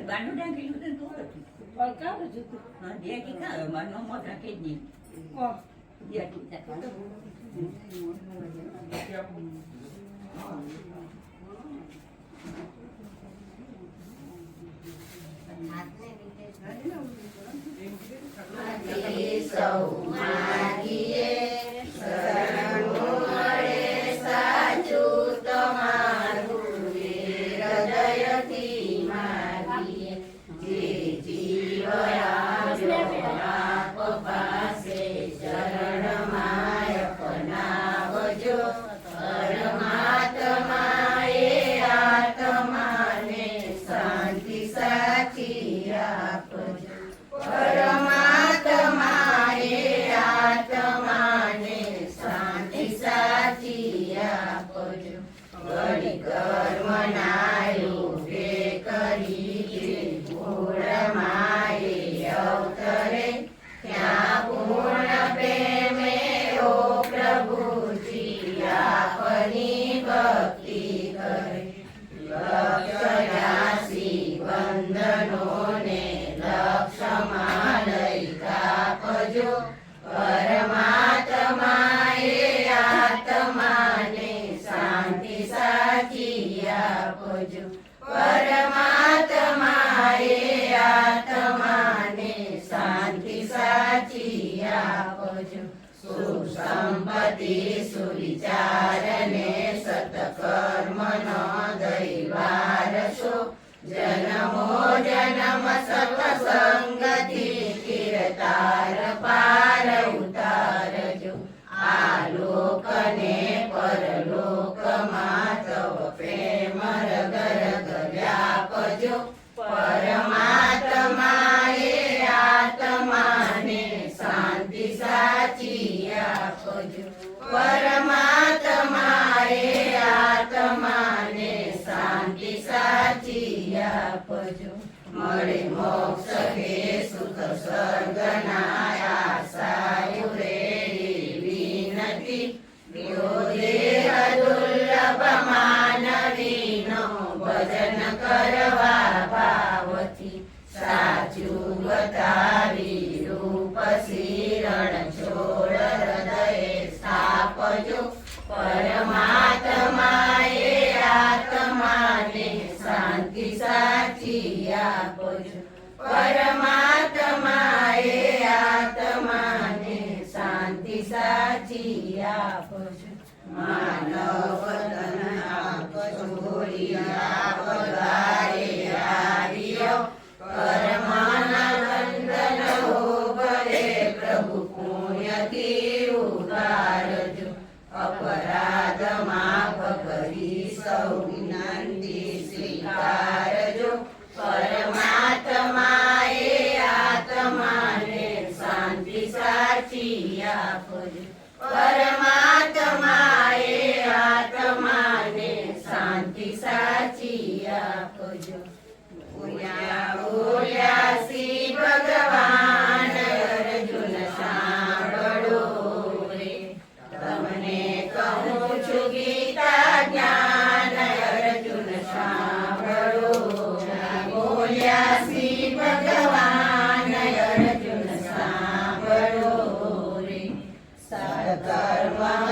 બાંધો ડાંગી તું કાવ જતું હા દેખી કા માનો મોટ રાખી જ નહીં ઓ દેખી તા સૌ માગીએ શરણ મળે સાચું તમારું હૃદયથી માગીએ જે જીવ આપ પાસે શરણમાં અપનાવજો પરમાત્માએ આત્માને શાંતિ સાચી આપજો પરમાત્માએ આત્માને શાંતિ સાચી આપજો વળી કર્મના યોગે કરી જે પૂર્ણમાએ અવતરે ત્યાં પૂર્ણ પ્રેમે ઓ પ્રભુજી આપની ભક્તિ કરે લક્ષ બંધનોને લક્ષમાં લઈ કાપજો પરમાત્માએ આત્માને શાંતિ સાચી આપજો પરમાત્માએ આત્માને શાંતિ સાચી આપજો સુસંપત્તિ સુવિચારને સત્કર્મનો દૈવારશો જન્મો જન્મ સત્સંગથી કીર્તાર પાર ઉતારજો આલોકને પરલોકમાં તવ પ્રેમ રગ રગ વ્યાપજો પરમાત્માએ આત્માને શાંતિ સાચી આપજો પરમાત્માએ આત્માને શાંતિ સાચી આપજો મળે મોક્ષ કે સુખ સ્વર્ગના આશા રે વિનતી દેહ દુર્લભ માનવીનો ભજન કરવા ભાવથી સાચું બતાવી રૂપ શિરણ છોડ હૃદય સ્થાપજો પરમાત્માએ આત્માને શાંતિ સાચી આપજો પરમાત્માએ આત્માને શાંતિ સાચી આપજો માનવ તન આપ છોડિયા પગારે આવ્યો પરમાનંદન હો ભલે પ્રભુ પુણ્યથી ઉતારજો અપરાધ માફ કરી સૌ વિનંતી સ્વીકારજો પરમાત્માએ આત્માને શાંતિ સાચી આપજો પરમાત્માએ આત્માને શાંતિ સાચી આપજો ઓયા ઓયા શ્રી ભગવાન અર્જુન સાંભળો રે તમને કહું છું ગીતા જ્ઞાન અર્જુન સાંભળો બોલ્યા શ્રી ભગવાન અર્જુન સાંભળો રે સત્કર્મ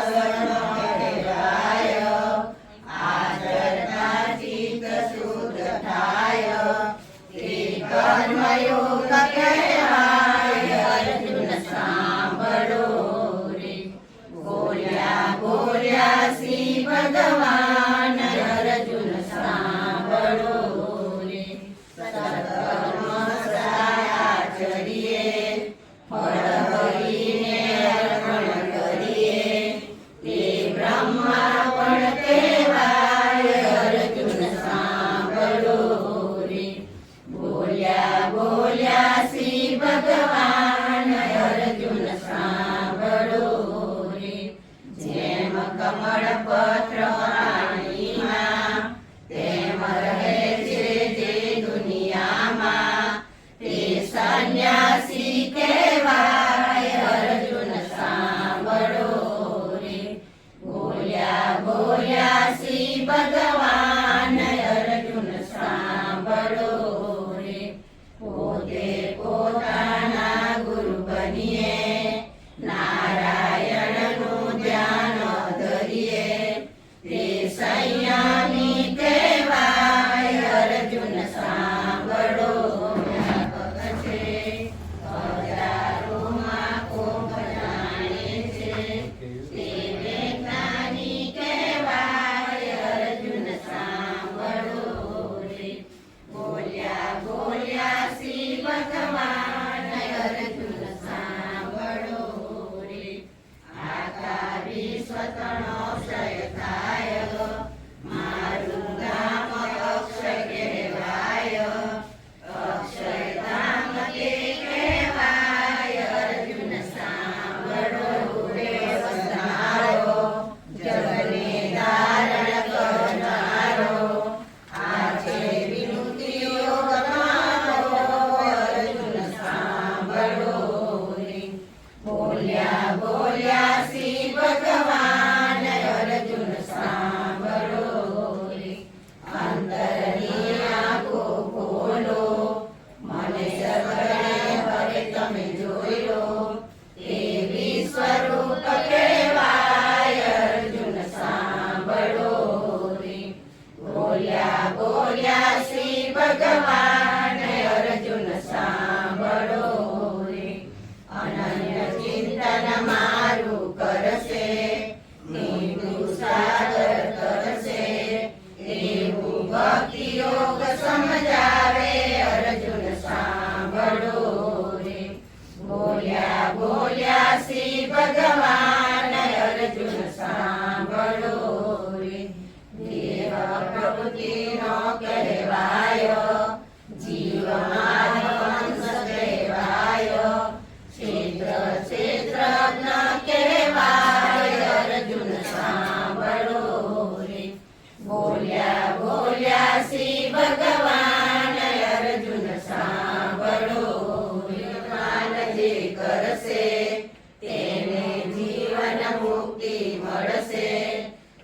મુક્તિ મળશે,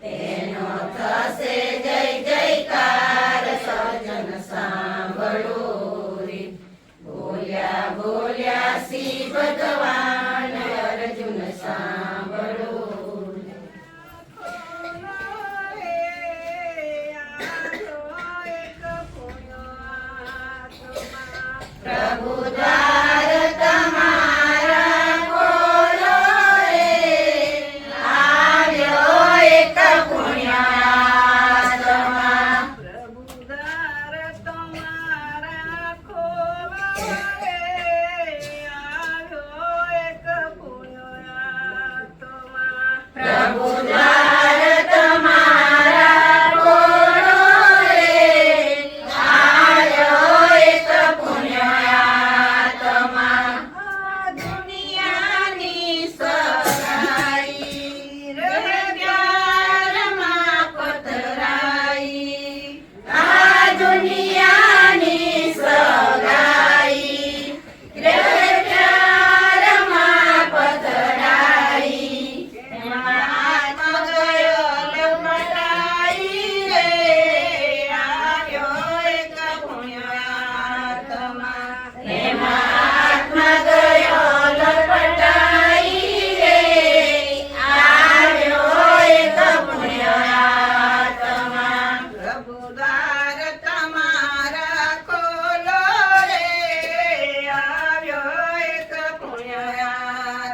તેનો થશે જય જયકાર, સજન સાંભળો રે. બોલ્યા બોલ્યા શ્રી ભગવાન, અર્જુન સાંભળો રે. પ્રભુ દ્વાર તમારા ખોલો રે, આવ્યો એક પુણ્યાત્મા. પ્રભુ દ્વાર તમારા ખોલો રે, આવ્યો એક પુણ્યાત્મા. પ્રભુ દ્વાર તમારા ખોલો રે, આવ્યો એક પુણ્યાત્મા. આ દુનિયાની સગાઈ રે પ્યારમાં પતરાઈ, આ દુનિયાની સગાઈ રે પ્યારમાં પતરાઈ. એમાં આત્મા ગયો લપટાઈ રે, આવ્યો એક પુણ્યાત્મા. એમાં આત્મા ગયો લપટાઈ રે, આવ્યો એક પુણ્યાત્મા. પ્રભુ દ્વાર તમારા ખોલો રે, આવ્યો એક પુણ્યાત્મા.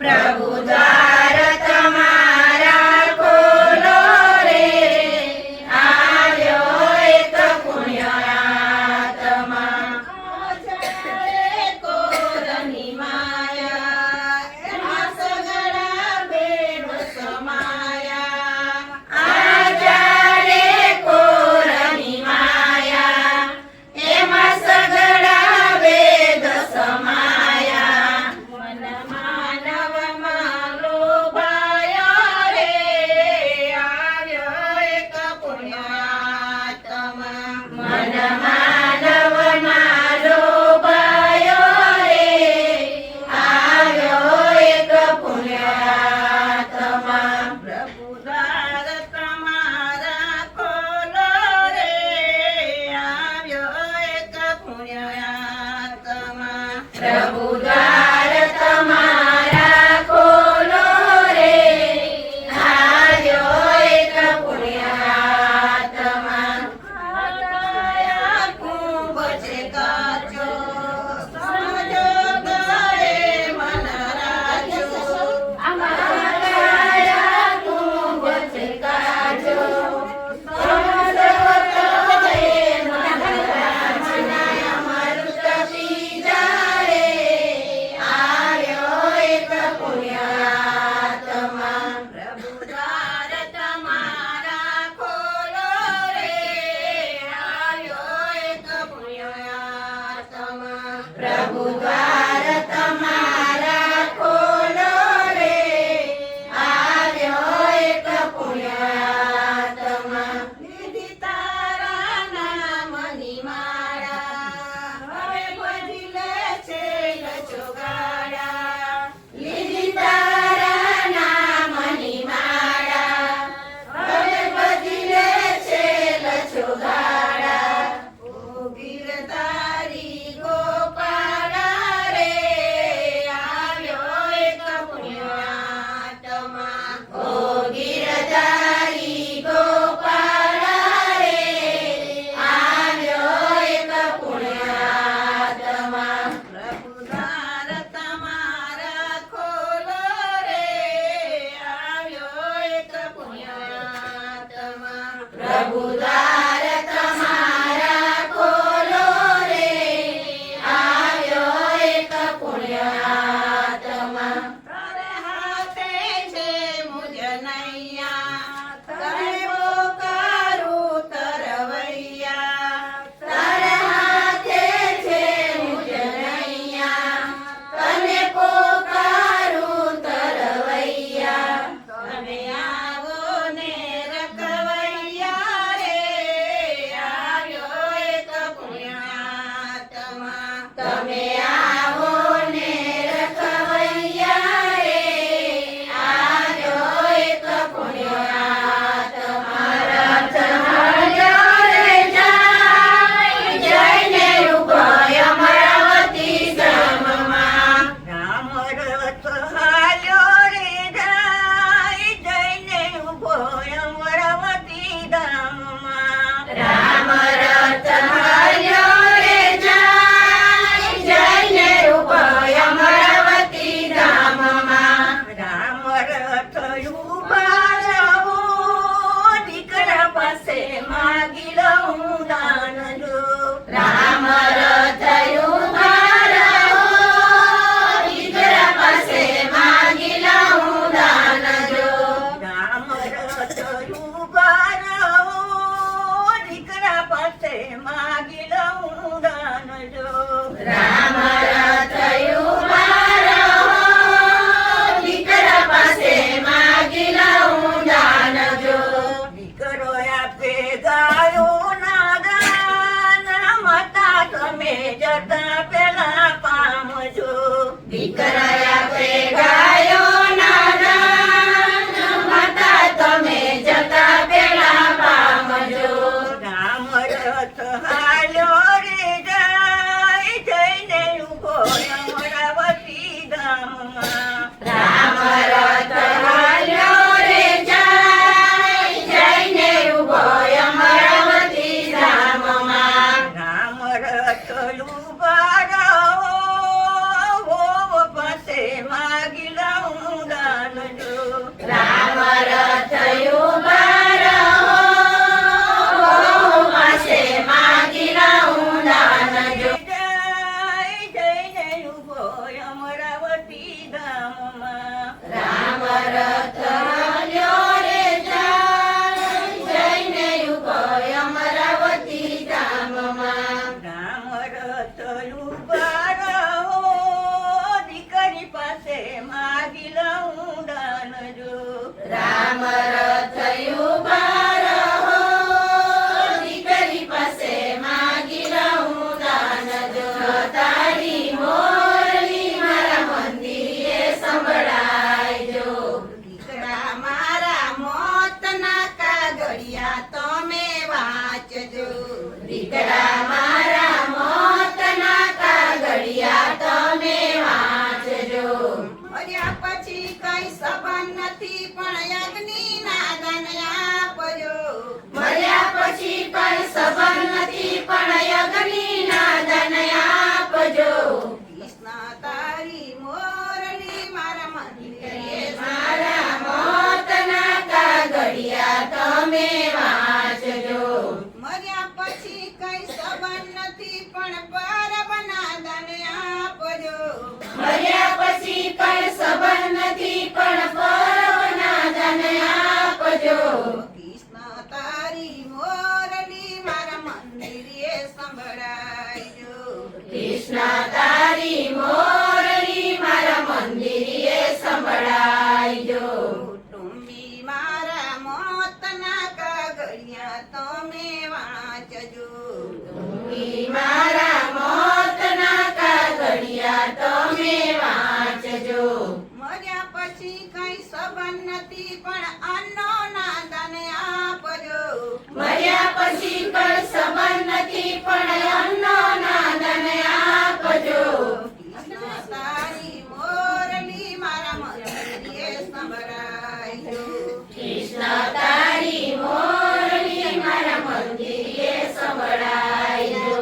પ્રભુ દ્વાર તમારા ખોલો રે, આવ્યો એક પુણ્યાત્મા. આચારે કોરની માયા, એમાં સગળા ભેદ સમાયા. આચારે કોરની માયા, એમાં સગળા ભેદ સમાયા. મન માનવમાં મારા મોતના કાગળિયા તમે વાંચજો. મર્યા પછી કઈ સંબંધ નથી પણ અન્નો નાદાને આપજો. મર્યા પછી કઈ સંબંધ નથી પણ અન્નો નાદન આપજો. કૃષ્ણ તારી મોરલી મારા મંદિરે સંભળાયજો. કૃષ્ણ તારી મોરલી મારા મંદિરે સંભળાયજો.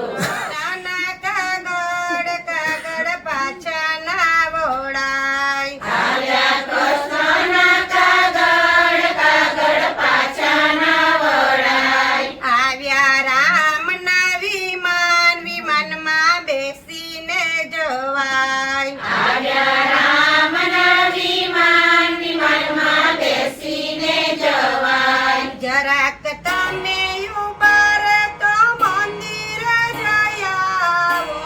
નાના કાગળ પાછા ના વોડાય. આવ્યા કૃષ્ણના કાગળ પાછા ના વળાય. આવ્યા રામના વિમાનમાં બેસીને જવાય. આવ્યા રામના વિમાનમાં બેસીને જવાય. જરાક તમે ઉબાર તો મંદિર જઈ આવો.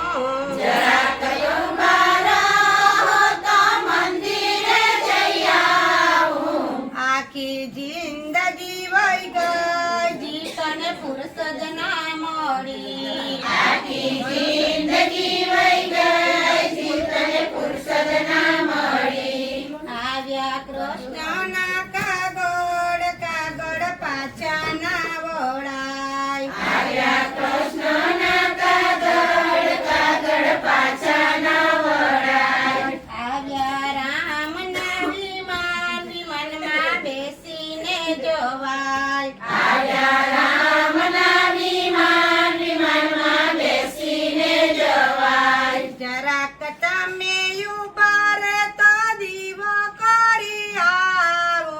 જરાક ઉભા રહો તો મંદિરે જઈ આવું. આખી જિંદગી વહી ગઈ જીતને ફુરસદ ના મળી. આખી જિંદગી વહી ગઈ જીતને ફુરસદ ના મળી. આવ્યા કૃષ્ણના કાગળ પાછા ના વળાય. આવ્યા કૃષ્ણના કાગળ પાછા ના વળાય. આવ્યા રામના વિમાનમાં બેસીને જવાય. આવ્યા રામના વિમાનમાં બેસીને જવાય. જરાક તમે ઉબાર તો દીવો કરી આવો.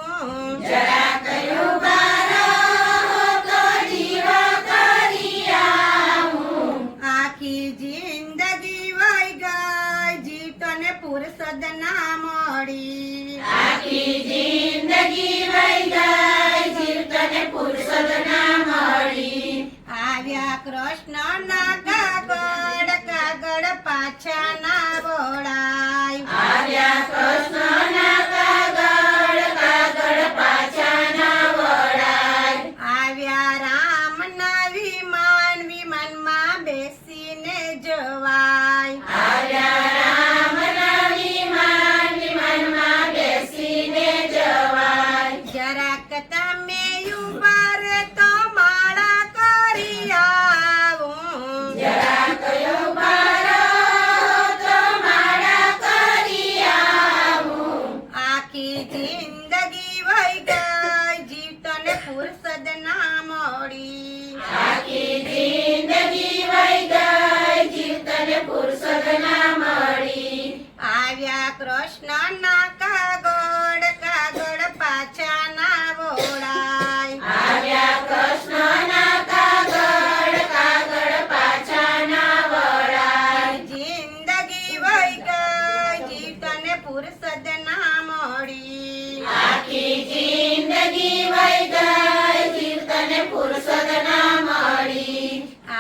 જરાક ઉભા રહો તો દીવો કરી આવું. આખી જિંદગી વહી ગઈ જીતને ફુરસદ ના મળી. આખી જિંદગી વહી ગઈ જીવતને ફુરસદ ના મળી. આવ્યા કૃષ્ણના કાગળ પાછા ના વળાય. આવ્યા કૃષ્ણના કાગળ પાછા ના વળાય. આવ્યા રામના વિમાનમાં બેસીને જવાય. આવ્યા રામના વિમાનમાં બેસીને જવાય. જરાક તમે ઉબાર તો માળા કરી આવો. જરાક ઉભા રહો તો માળા કરી આવું. આખી જિંદગી વહી ગઈ જીવતને ફુરસદ ના મળી. આખી જિંદગી વહી ગઈ જીવતને ફુરસદ ના મળી. આવ્યા કૃષ્ણના કાગળ પાછા ના વળાય. આવ્યા કૃષ્ણના કાગળ પાછા ના વળાય. જિંદગી વહી ગઈ જીવતને ફુરસદ ના મળી. આખી જિંદગી વહી ગઈ જીવતને ફુરસદ ના મળી.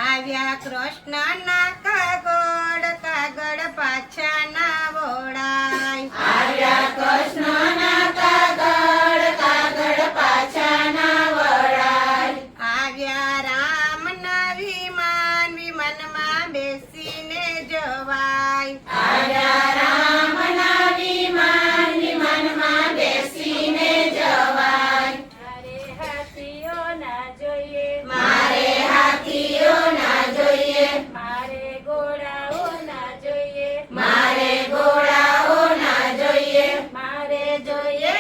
આવ્યા કૃષ્ણના કાગળ પાછા ના વળાય. આવ્યા કૃષ્ણના કાગળ પાછા ના વળાય. આવ્યા રામના વિમાનમાં બેસીને જવાય. આવ્યા રામના વિમાનમાં બેસીને જવાય. મારે હાથીઓ ના જોઈએ. મારે હાથીઓ ના જોઈએ. મારે ઘોડાઓ ના જોઈએ. મારે ઘોડાઓ ના જોઈએ. મારે જોઈએ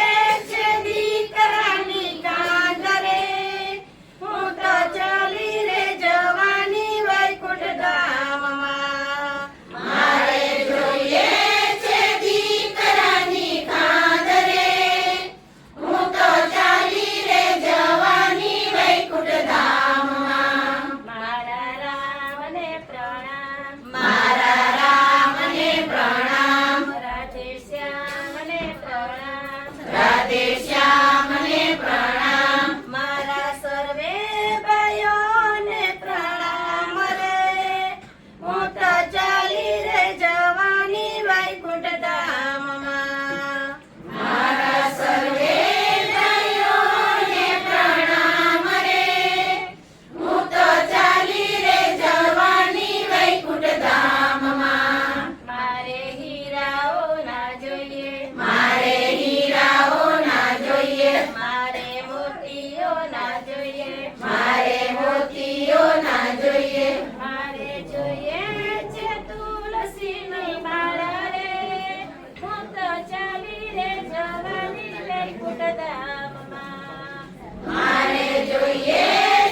વૈકુંઠધામમાં. મારે જોઈએ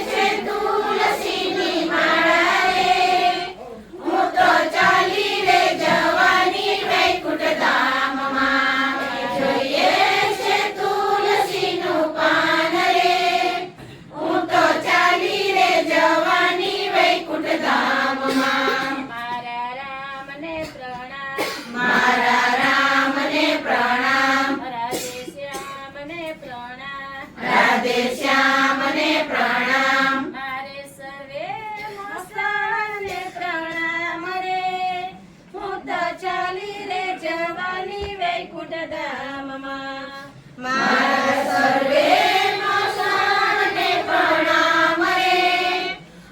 છે તુલસીની માળા રે, હું તો ચાલી રે જવાની વૈકુંઠધામમાં. જોઈએ છે તુલસીનું પાન રે, હું તો ચાલી રે જવાની વૈકુંઠધામમાં. મારા રામને પ્રણામ, મારા રામને પ્રણામ, રાધે શ્યામને પ્રણામ, રાધે શ્યામને પ્રણામ. મારે સર્વે મોસાળાને પ્રણામ રે, હું તો ચાલી રે જવાની વૈકુંઠધામમાં. મારા સર્વે મોસાળાને પ્રણામ રે,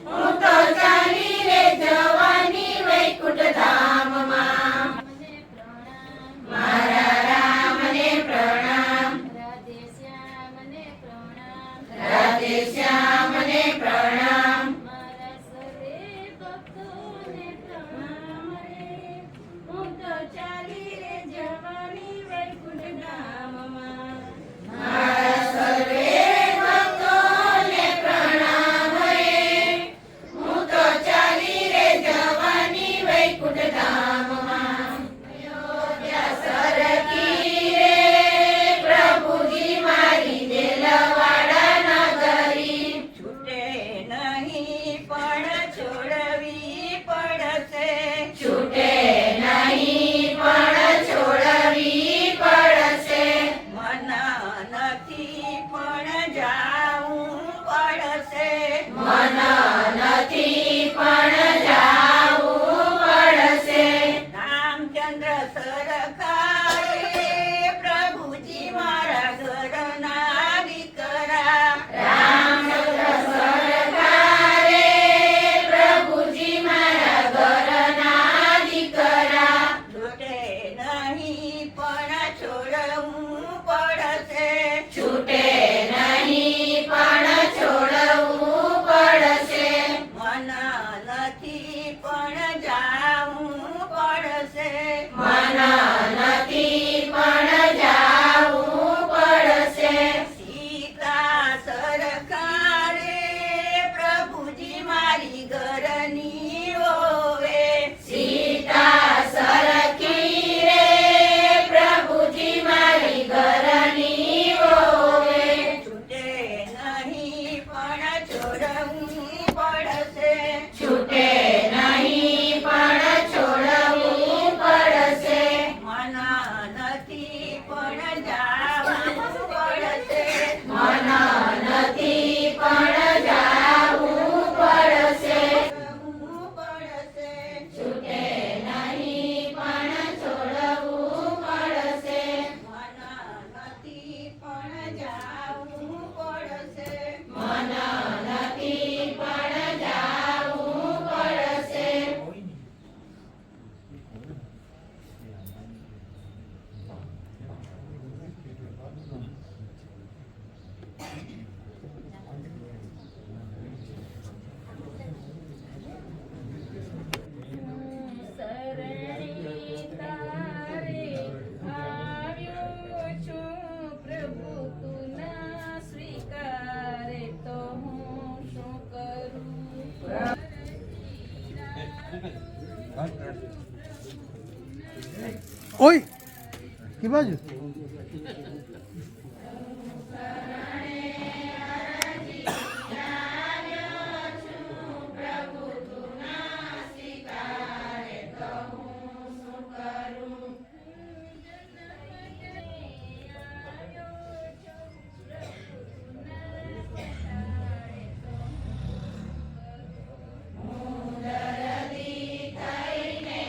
હું તો ચાલી રે જવાની વૈકુંઠધામમાં. મારા રામને પ્રણામ, રાધે શ્યામને પ્રણામ, રાધે શ્યામને પ્રણામ. મારા સર્વે ભક્તોને પ્રણામ રે, હું તો ચાલી રે જવાની વૈકુંઠધામમાં. મારા સર્વે ભક્તોને પ્રણામ રે, હું તો ચાલી રે જવાની વૈકુંઠધામમાં. અયોધ્યા સરકી રે પ્રભુજી મારી દેલવાડા નગરી. છૂટે નહીં પણ છોડવી પડશે, છૂટે નહીં પણ છોડવી પડશે. મન નથી પણ જાવું પડશે, મન નથી પણ જાવું પડશે. રામચંદ્ર સરખારે પ્રભુજી મારા ઘરના દીકરા. રામચંદ્ર સરકારે પ્રભુજી મારા ઘરના દીકરા. છૂટે નહીં પણ છોડવું પડશે, છૂટે નહીં પણ છોડવું પડશે. મન નથી પણ જાવું પડશે, મન નથી પણ જાવું પડશે. સીતા સરકારે પ્રભુજી મારી ઘરની હોવે. સીતા સરકી રે પ્રભુજી મારી ઘરની હોવે. છૂટે નહીં પણ છોડવું પડશે, છૂટે નહીં પણ છોડવું પડશે. મન નથી પણ જાવું પડશે, મન નથી પણ જાવું પડશે. પડશે. છૂટે નહીં પણ છોડવું પડશે. મન નથી પણ જાવું પડશે, મન નથી પણ જાવું પડશે. શરણી તારે આવ્યો છું પ્રભુ, તું ના સ્વીકારે તો હું શું કરું. ઓય કે બાજુ દર્દી થઈને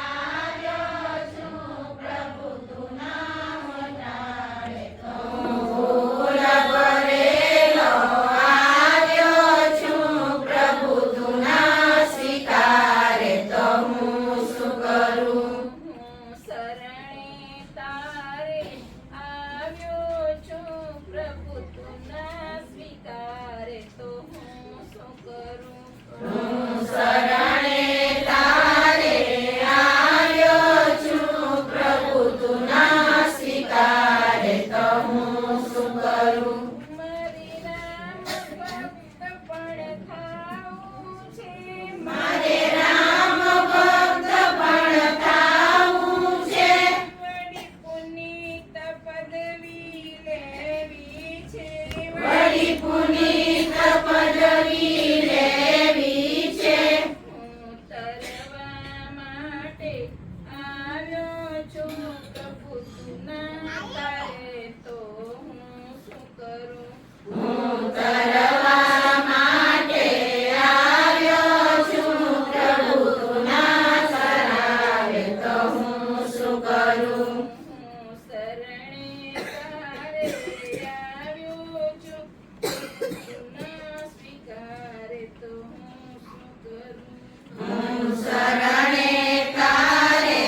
આવ્યો છું પ્રભુ, તું ના આવ્યો છું પ્રભુના સ્વીકારે તો હું શું કરું શરણે તારે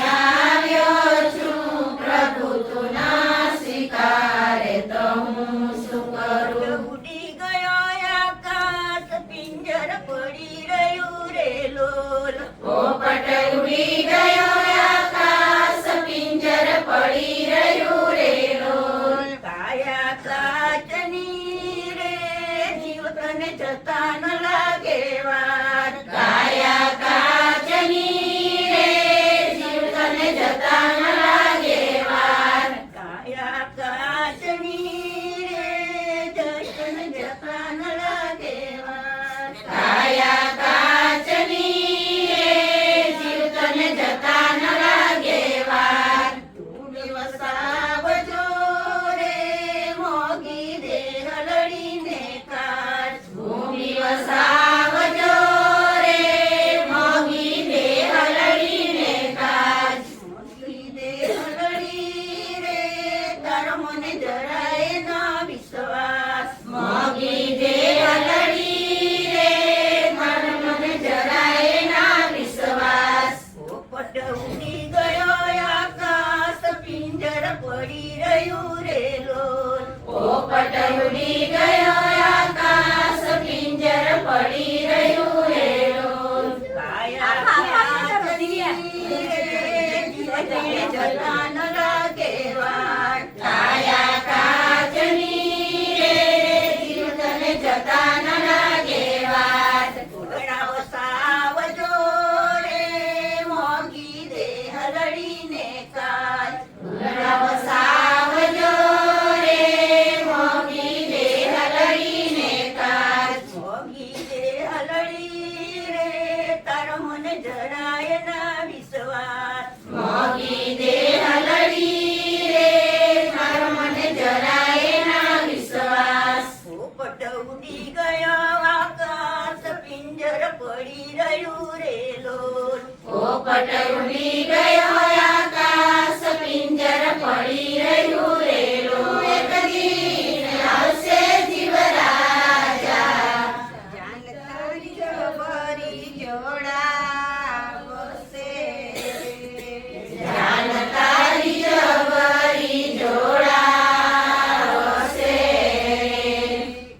આવ્યો છું પ્રભુ તુના સ્વીકારે તો હું શું કરું ઉડી ગયો આકાશ પિંજર પડી રહ્યું રે લોલ પોપટ ઉડી ગયો આકાશ પિંજર પડી રહ્યું રે લોલ કાયા કાચની રે જીવ તને જતા ન લાગે વાર કાયા કાચની રે જીવ તને જતા ન લાગે વાર કાયા કાચની રે તને જતા ન લાગે વાર કાયા કાચની રે જીવ તને જતા ન લાગે વાર તું વસાવજો રે મોગી દેહ લડીને કાઢ ભૂમિ વસાવજો રે મોગી દેહ લડીને કાજ મોગી દેહ લડી રે તારો મને જરાય ના વિશ્વાસ મોગી દેહ લડી રે મન મને જરાય ના વિશ્વાસ પોપટ ઉડી ગયો આકાશ પિંજર પડી રહ્યું રે લોલ પોપટ ઉડી ગયો આકાશ પિંજર પડી રહ્યું રે લોલ કાયા કાચની રે જીવ તને જતા ન લાગે વાર કાયા કાચની રે જીવ તને જતા ન લાગે વાત ઘોડા વસાવજો રે મોગી દેહ લડીને કાઢ ઘોડા વસાવજો રે મોગી દેહ લડીને કાજ મોગી દેહ લડી રે તારો મને જરાય ના વિશ્વાસ મોગી દેહ લડી રે મારો મને જરાય ના વિશ્વાસ પોપટ ઉડી ગયો આકાશ પિંજર પડી રહ્યું રે લોલ પોપટ ઉડી ગયો આકાશ પિંજર પડી રહ્યું રે લોલ એક દિન આવશે જીવ રાજા જાનતારી જબરી જોડાવશે જાન તારી જબરી જોડાવશે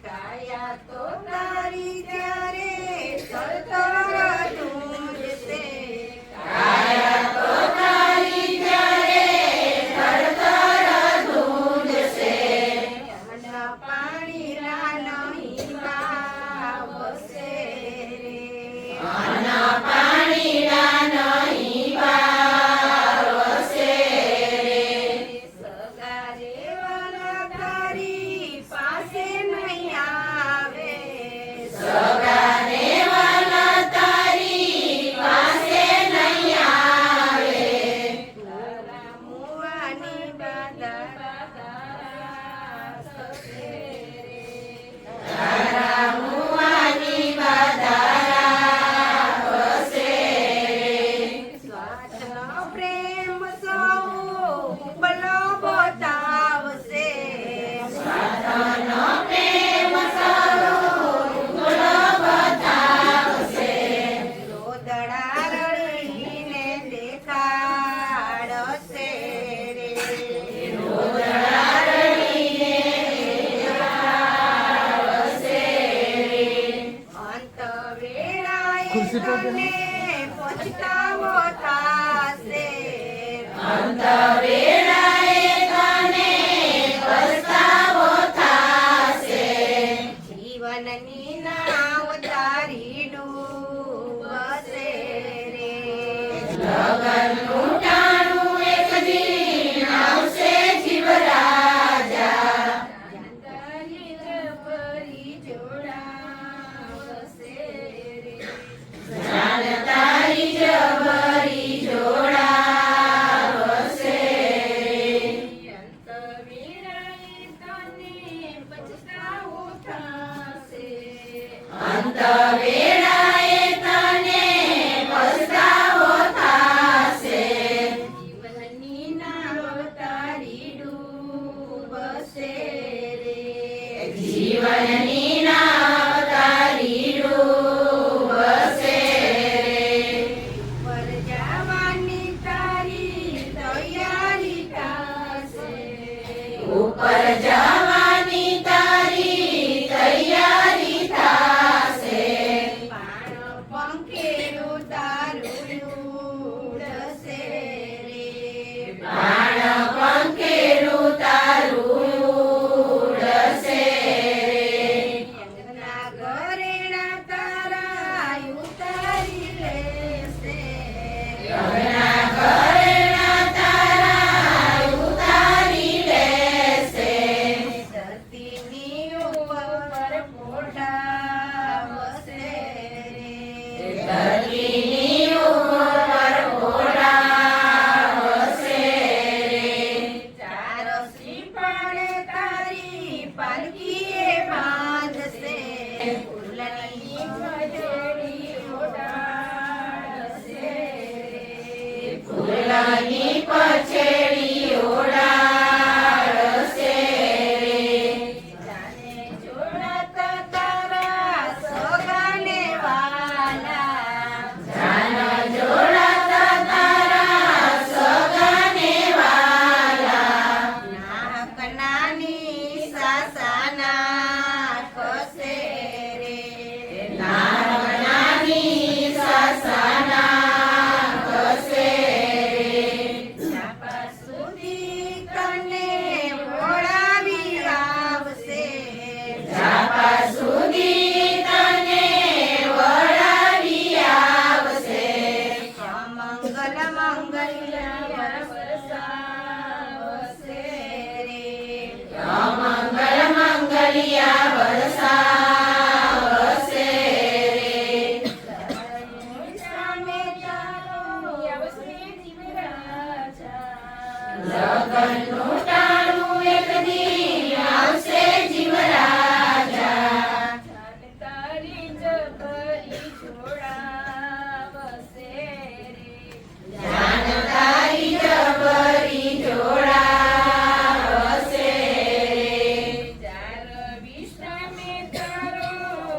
કાયા તો તારી ત્યારે તરતર ઢૂંઢશે કાયા તો તારી ત્યારે તરતર ઢૂંઢશે મન પાણીના નહીં વાવશે અન પાણીના નહીં વાવશે સગારે વાલા તારી પાસે નહીં આવે સગાને વાલા તારી પાસે નહીં આવે તારા મુવાની બાધા તારા મુવાની બાધારા વસે સ્વાર્થનો પ્રેમ સૌ બલો બતાવશે સ્વાર્થનો પ્રેમ સૌ ગુણો બતાવશે રોદડા રડીને દેખાડશે રે રોદડા રડીને દેખાડશે અંત વેળાએ ખુરશી પર બેસો. તને પછતાવો થાશે અંત વેળાએ તને પસ્તાવો થાશે જીવનની નાવ તારી ડૂબશે રે લગનનું ટાણું એક દિન આવશે જીવ રાજા જાનતારી જબરી જોડાવશે રે જાન તારી જબરી જોડાવશે અંત વેળાએ તને પછતાવો થાશે અંત વેળાએ તને પસ્તાવો થાશે જીવનની નાવ તારી ડૂબશે જાનની નાવ તારી ડૂબશે રે. પર જવાની તારી તૈયારી થશે. ઉપર જવાની તારી તૈયારી થશે. પાણ પંખેરું તારું ઉડશે રે. પાણ પંખેરું તારું ઉડશે રે. અંગના ઘરેણા તારા ઉતારી લેશે. અંગના ઘરેણા તારા ઉતારી લેશે. ધરતીની ઉપર ફોટા વસે રે. ધરતીની ઉપર ફોટા વસે રે. ચાર શ્રીફળ તારી પાલકીએ બાંધશે. ફૂલની પછેડી ઓઢાડશે રે. ફૂલની પછેડી ઓઢાડશે રે. જાને જોડાતા તારા સોગાને વાલા. જાન જોડાતા તારા સોગાને વાલા. નાક નાની સાસાના કસે રે. નાક નાની સાસાના કસે રે. ચાપા સુધી તને વળાવી આવશે. ચાપા સુધી તને વળાવી આવશે. મંગલ મંગલ્ય વરસાવશે રે. મંગલ મંગલ્ય વરસાવશે રે. સામે તારો આવશે જીવરાજા. લગનનું ટાણું એક દી આવશે જીવરાજા. જાન તારી જબરી જોડાવશે રે. જાન તારી જબરી જોડાવશે રે. ચાર વિશ્રામે તારો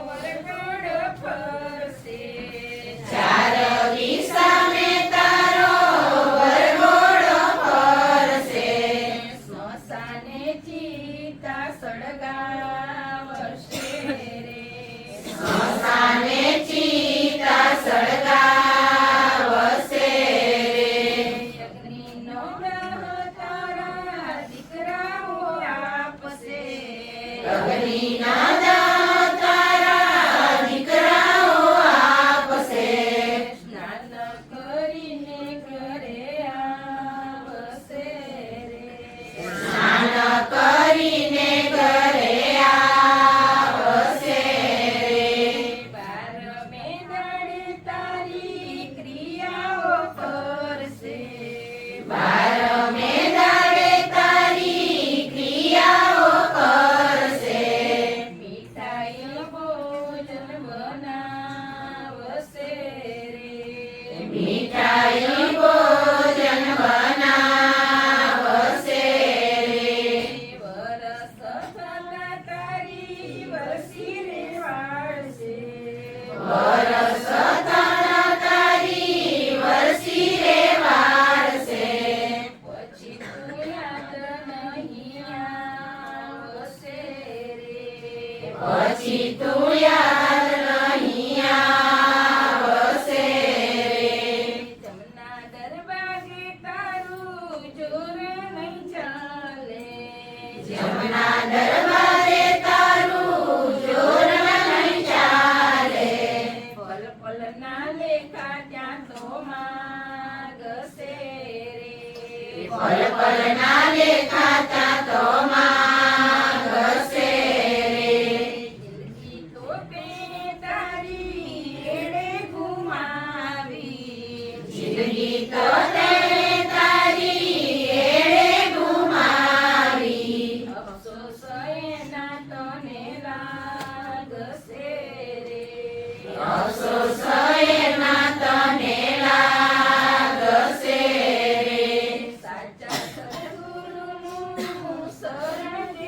વરઘોડો ફરશે. ચાર દિશામે તારો વરઘોડો ફરશે. સ્મશાને ચિતા સળગાવશે રે. સ્મશાને ચિતા સળગાવશે રે. અગ્નિનો ગ્રહ તારા દીકરાઓ આપશે. અગ્નિના દાહ તારા દીકરાઓ આપશે. સ્નાન કરીને ઘરે આવશે રે. સ્નાન કરીને ઘરે આવશે રે. 12મે દાડે તારી ક્રિયાઓ કરશે. 12મે દાડે તારી ક્રિયાઓ કરશે. મીઠાઈ ભોજન બનાવશે રે. મીઠાઈ ભોજન બનાવશે રે. વરસ થતા તારી વરસી રે વાળશે. વરસ થતા તારી વરસી રે વાળશે. પછી તું યાદ નહીં આવશે રે. પછી તું યાદ નહીં આવશે રે. જમના દરવાજે તારું જોર નહીં ચાલે. જમના દરબારે તારું જોર નહીં ચાલે. પલ પલ ના લેખા ત્યાં તો માગશે રે. પલ પલ ના લેખાતા તો માગશે રે. જિંદગી તો તે તારી એળે ગુમાવી. જિંદગી તો તેણે તારી એળે ગુમાવી. અફસોસ એના તને લાગશે રે. અફસોસ એના તને લાગશે રે. સાચા સદગુરુનું શરણ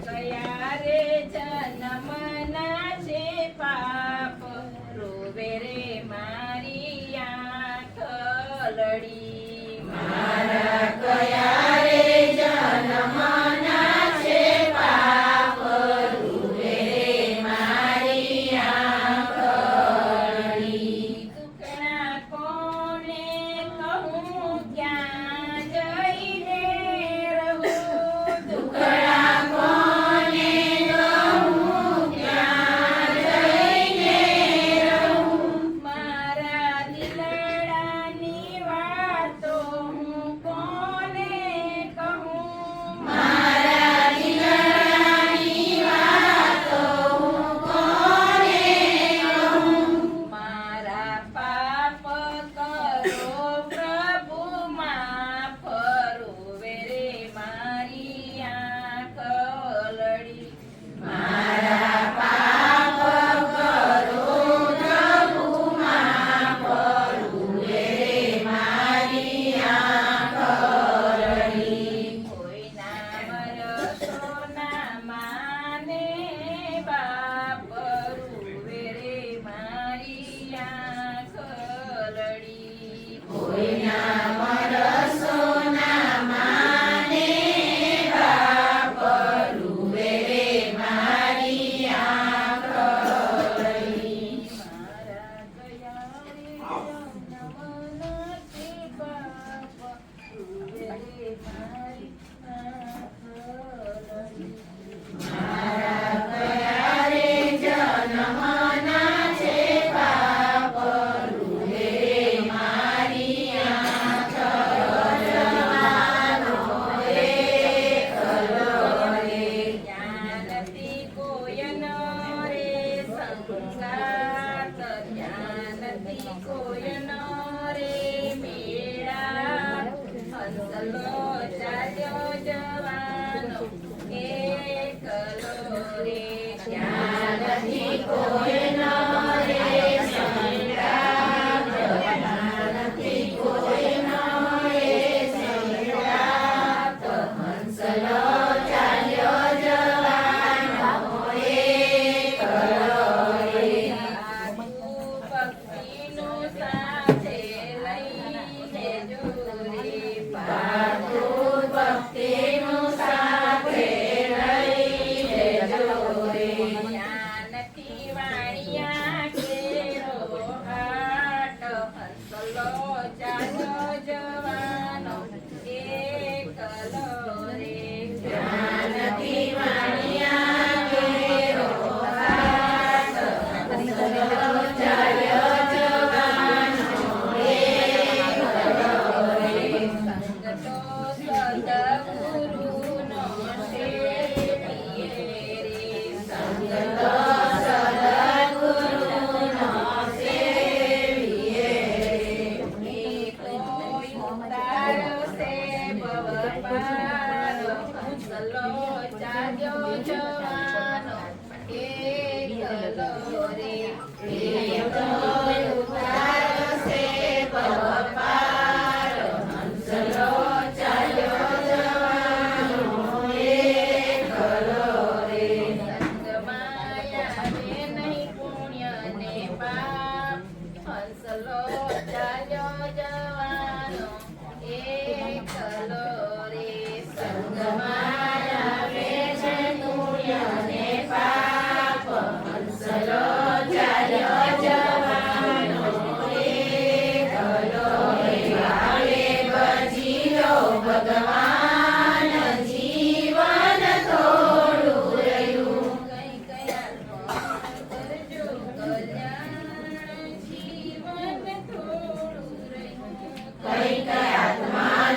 કયા રે જન્મના છે પાપ રોવે રે મારી આંખ લડી મારા કયા રે જન્મના છે પાપ રોવે રે મારી આંખ લડી દુખણા કોને કહું ક્યાં જઈને રહું દુખણા કોને કહું ક્યાં જઈને રહું મારા દિલડાની વાતો હું કોને કહું મારા દિલડાની વાતો હું કોને કહું મારા પાપ કરો પ્રભુ માફ રોવે રે મારી આંખ લડી મારા પાપ કરો પ્રભુ માફ રોવે રે મારી આંખ લડી કોઈના વરસો ના માને બાપ રોવે રે મારી આંખ લડી કોઈના વરસો ના માને બાપ રોવે રે મારી આંખ લડી મારા ગયા રે જન્મના છે બાપ રોવે રે મારી આંખ લડી મારા ગયા રે જન્મના છે પાપ રોવે રે મારી આંખ જવાનો રે કલો રે જ્ઞાનથી કોયનો રે સંગાત જ્ઞાનથી કોયનો રે મેળા હંસલો ચાલ્યો જવાનો એકલો રે જ્ઞાનથી કોયનો રે સંગાત જ્ઞાનથી કોયનો રે સંગાત હંસલો ચાલ્યો જવાનો એકલો રે સાધુ ભક્તિનું સાથે લઈને જોરે સાધુ ભક્તિનું સાથે લઈને જોરે જ્ઞાનથી વાણિયા કેરો હાટ હંસલો ચાલ્યો જવાનો એકલો રે જ્ઞાનથી વાણિયા કેરો હાટ હંસલો ચાલ્યો જવાનો એકલો રે સંગતો સદગુરુ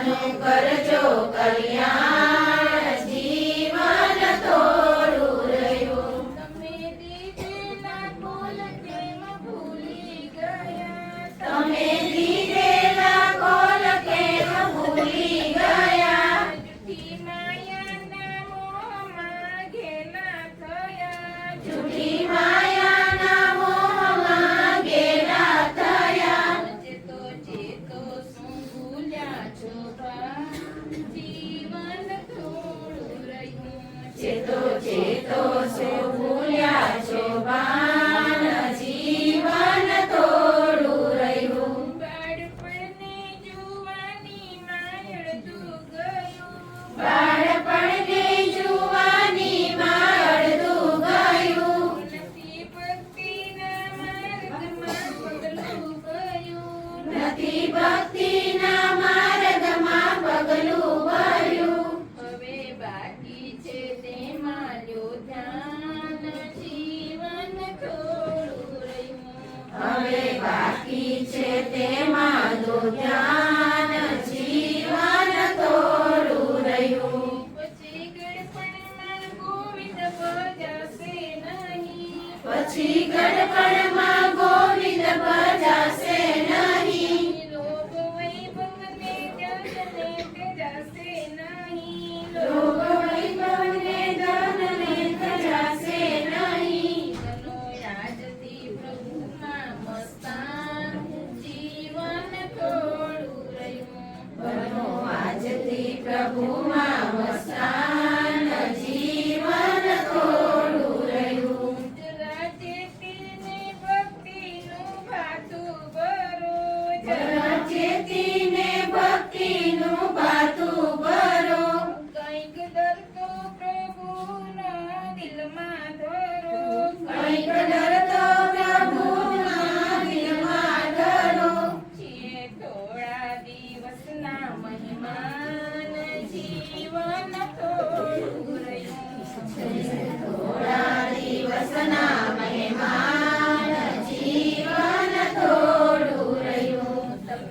બધાનું કરજો કલ્યાણ, જીવન થોડું રહ્યું. તમે દીધેલા કોલ કેમ ભૂલી ગયા, તમે દીધેલા કોલ કેમ ભૂલી ગયા. જૂઠી માયાના મોહમાં ઘેલા થયા, જૂઠી માયાના મોહમાં ઘેલા થયા. ચેતો ચેતો શું ભૂલ્યા છો બા, જીવન થોડું રહ્યું. ચેતો ચેતો શું ભૂલ્યા છો બાન, જીવન થોડું રહ્યું. બાળપણને જુવાનીમાં અડધું ગયું, બાળપણને જુવાનીમાં અડધું ગયું. નથી ભક્તિના માર્ગમાં પગલું ગયું, નથી ભક્તિના માર્ગમાં પગલું ગયું. હવે બાકી છે તેમાં લ્યો ધ્યાન, જીવન થોડું રહ્યું. હવે બાકી છે તેમાં લો ધ્યાન, જીવન થોડું રહ્યું. પછી ગડપણમાં ગોવિંદ ભજાશે નહીં, પછી ગડપણમાં ગોવિંદ ભજાશે નહીં. લોભ વૈભવને ધનને ત્યજાશે નહીં, લોભ વૈભવને ધનને ત્યજાશે નહીં. બનો આજથી પ્રભુમાં મસ્તાન, જીવન થોડું રહ્યું. બનો આજથી પ્રભુમાં મસ્તાન, જીવન થોડું રહ્યું. જરા ચેતીને ભક્તિનું ભાતું ભરો, જરા ચેતીને ભક્તિનું ભાતું ભરો. કંઈક ડરતો પ્રભુના દિલમાં ધરો, કંઈક ડરતો પ્રભુના દિલમાં ધરો. છીએ થોડા દિવસના મહેમાન, જીવન થોડું રહ્યું. થોડા દિવસના મહેમાન, જીવન થોડું રહ્યું. તમે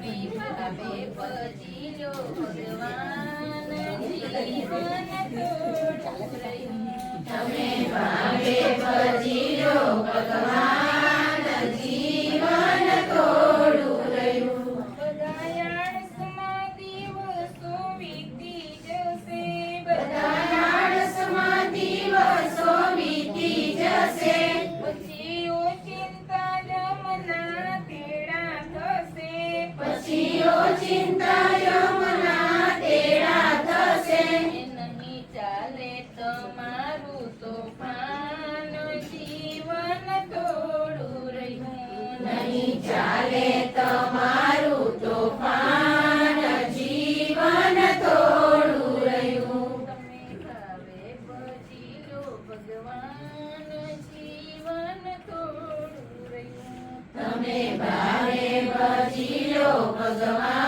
ભાવે ભજી લો ભગવાન, જીવન થોડું રહ્યું. તમે ભાવે ભજી લો ભગવાન, જીવન થોડું રહ્યું. બધા આળસમાં દિવસો વીતી જશે, બધા આળસમાં દિવસો વીતી જશે. પછી ઓચિંતા યમના તેડા થશે, પછી ઓચિંતા યમના તેડા થશે. નહીં ચાલે તમારું તોફાન, જીવન થોડું રહ્યું. નહીં ચાલે તમારું તોફાન, જીવન થોડું રહ્યું. તમે ભાવે ભજી લો ભગવાન, જીવન થોડું રહ્યું. તમે ભાવે ભજી લો ભગવાન,